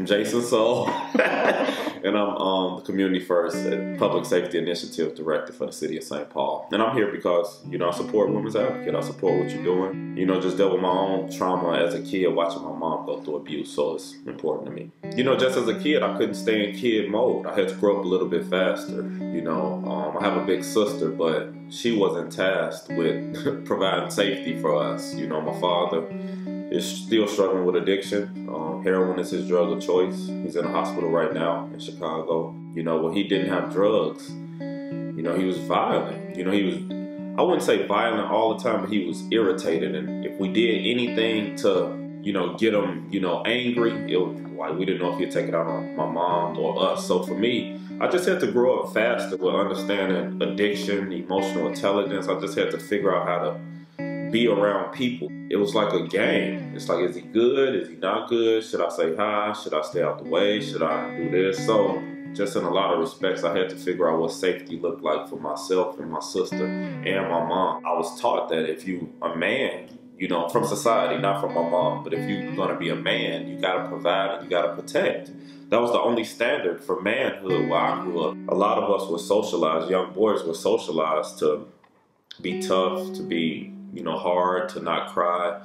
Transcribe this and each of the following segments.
Jason Soul, and I'm the Community First Public Safety Initiative Director for the City of St. Paul. And I'm here because, I support Women's Advocate. I support what you're doing. Just dealt with my own trauma as a kid, watching my mom go through abuse, so it's important to me. Just as a kid, I couldn't stay in kid mode. I had to grow up a little bit faster. I have a big sister, but she wasn't tasked with providing safety for us. My father is still struggling with addiction. Heroin is his drug of choice. He's in a hospital right now in Chicago. When he didn't have drugs, he was violent. He was, I wouldn't say violent all the time, but he was irritated. And if we did anything to, get him, angry, we didn't know if he'd take it out on my mom or us. So for me, I just had to grow up faster with understanding addiction, emotional intelligence. I just had to figure out how to be around people. It was like a game. It's like, is he good? Is he not good? Should I say hi? Should I stay out the way? Should I do this? So just in a lot of respects, I had to figure out what safety looked like for myself and my sister and my mom. I was taught that if you a man, from society, not from my mom, but if you're gonna be a man, you gotta provide and you gotta protect. That was the only standard for manhood where I grew up. A lot of us were socialized, young boys were socialized to be tough, to be hard, to not cry,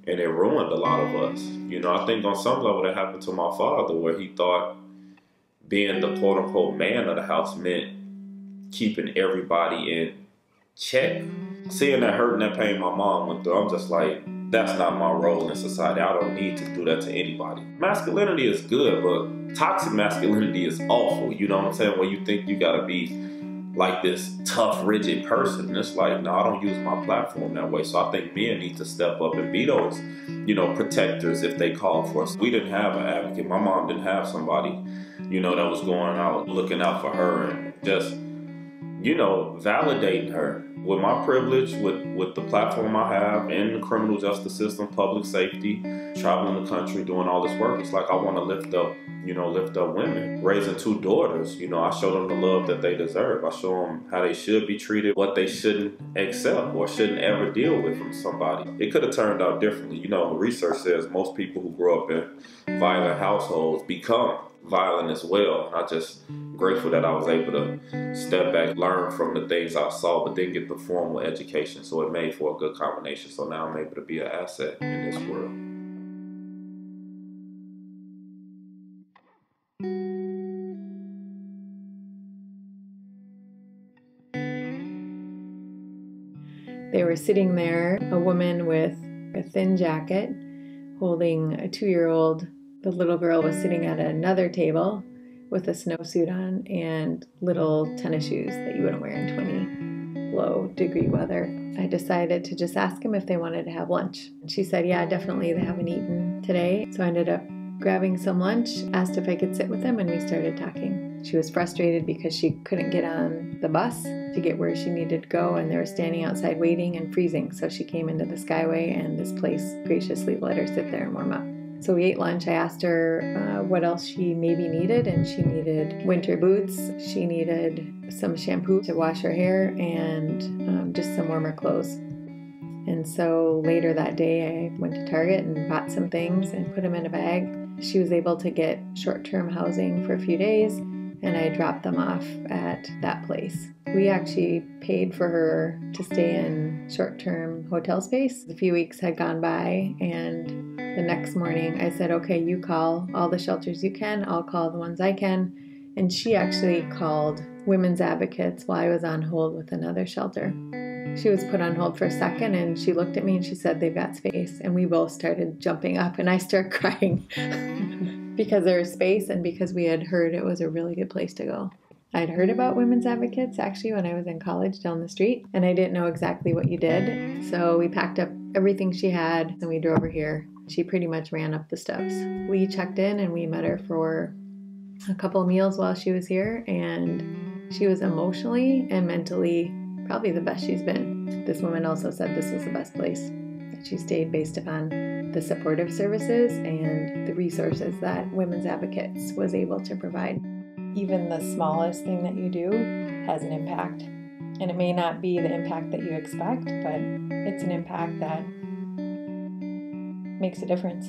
and it ruined a lot of us. I think on some level that happened to my father, where he thought being the quote-unquote man of the house meant keeping everybody in check. Seeing that hurt and that pain my mom went through, I'm just like, that's not my role in society. I don't need to do that to anybody. Masculinity is good, but toxic masculinity is awful. You know what I'm saying? Where you think you gotta be like this tough, rigid person. And it's like, no, I don't use my platform that way. So I think men need to step up and be those, protectors if they call for us. We didn't have an advocate. My mom didn't have somebody, that was going out, looking out for her and just, validating her. With my privilege, with the platform I have in the criminal justice system, public safety, traveling the country, doing all this work, it's like I want to lift up women. Raising 2 daughters, I show them the love that they deserve. I show them how they should be treated, what they shouldn't accept or shouldn't ever deal with from somebody. It could have turned out differently. Research says most people who grow up in violent households become violent as well. And I just grateful that I was able to step back, learn from the things I saw, but then get the formal education. So it made for a good combination. So now I'm able to be an asset in this world. They were sitting there, a woman with a thin jacket holding a 2-year-old. The little girl was sitting at another table with a snowsuit on and little tennis shoes that you wouldn't wear in 20 below degree weather. I decided to just ask them if they wanted to have lunch. She said, yeah, definitely, they haven't eaten today. So I ended up grabbing some lunch, asked if I could sit with them, and we started talking. She was frustrated because she couldn't get on the bus to get where she needed to go, and they were standing outside waiting and freezing. So she came into the Skyway, and this place graciously let her sit there and warm up. So we ate lunch. I asked her what else she maybe needed, and she needed winter boots. She needed some shampoo to wash her hair and just some warmer clothes. And so later that day, I went to Target and bought some things and put them in a bag. She was able to get short-term housing for a few days, and I dropped them off at that place. We actually paid for her to stay in short-term hotel space. A few weeks had gone by, and the next morning I said, okay, you call all the shelters you can, I'll call the ones I can. And she actually called Women's Advocates while I was on hold with another shelter. She was put on hold for a second, and she looked at me and she said, they've got space. And we both started jumping up, and I started crying because there was space and because we had heard it was a really good place to go. I'd heard about Women's Advocates actually when I was in college down the street, and I didn't know exactly what you did. So we packed up everything she had and we drove her here. She pretty much ran up the steps. We checked in and we met her for a couple of meals while she was here, and she was emotionally and mentally probably the best she's been. This woman also said this was the best place that she stayed based upon the supportive services and the resources that Women's Advocates was able to provide. Even the smallest thing that you do has an impact. And it may not be the impact that you expect, but it's an impact that makes a difference.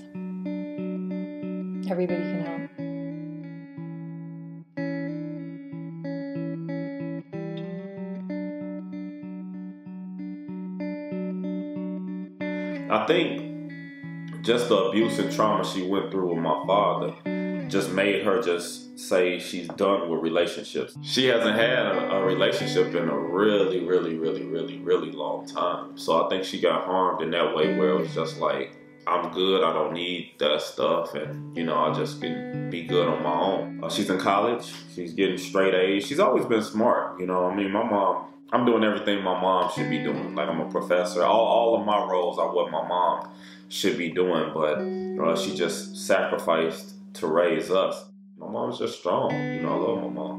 Everybody can help. I think just the abuse and trauma she went through with my father just made her just say she's done with relationships. She hasn't had a relationship in a really, really, really, really, really long time. So I think she got harmed in that way where it was just like, I'm good, I don't need that stuff, and I just can be good on my own. She's in college, she's getting straight A's. She's always been smart, I mean, my mom, I'm doing everything my mom should be doing. Like, I'm a professor. All of my roles are what my mom should be doing, but she just sacrificed to raise us. My mom's just strong, I love my mom.